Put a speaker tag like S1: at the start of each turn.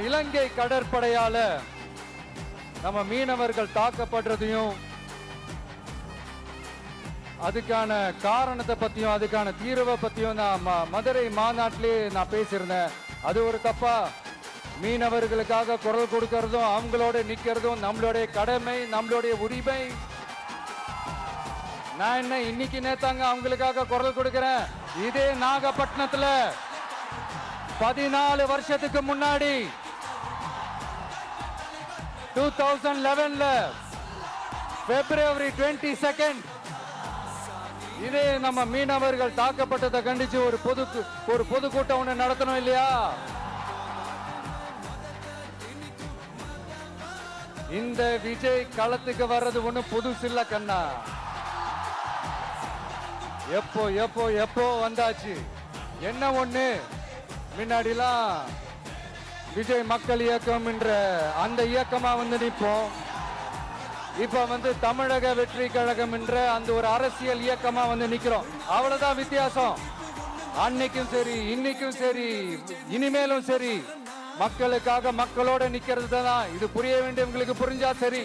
S1: இலங்கை கடற்படையால நம்ம மீனவர்கள் தாக்கப்படுறதையும் அதுக்கான காரணத்தை பத்தியும் அதுக்கான தீர்வை பத்தியும் நான் மதுரை மாநாட்டிலே நான் பேசியிருந்தேன். அது ஒரு தப்பா? மீனவர்களுக்காக குரல் கொடுக்கறதும் அவங்களோட நிக்கிறதும் நம்மளுடைய கடமை, நம்மளுடைய உரிமை. நான் என்ன இன்னைக்கு நேத்தாங்க அவங்களுக்காக குரல் கொடுக்கிறேன். இதே நாகப்பட்டினத்துல 14 வருஷத்துக்கு முன்னாடி 2011 February 22 இதே நம்ம மீனவர்கள் தாக்கப்பட்டதை கண்டிச்சு ஒரு பொதுக்கூட்டம் ஒண்ணு நடத்தணும் இல்லையா? இந்த விஜய் களத்துக்கு வர்றது ஒண்ணு புதுசு இல்ல கண்ணா. எப்போ எப்போ எப்போ வந்தாச்சு. என்ன ஒண்ணு, முன்னாடிலாம் விஜய் மக்கள் இயக்கம் என்ற அந்த இயக்கமா நிற்போம். இப்ப தமிழக வெற்றி கழகம் என்ற அந்த ஒரு அரசியல் இயக்கமா நிக்கிறோம். அவ்வளவுதான் வித்தியாசம். அன்னைக்கும் சரி, இன்னைக்கும் சரி, இனிமேலும் சரி, மக்களுக்காக மக்களோட நிக்கிறது தான். இது புரிய வேண்டியவங்களுக்கு புரிஞ்சா சரி.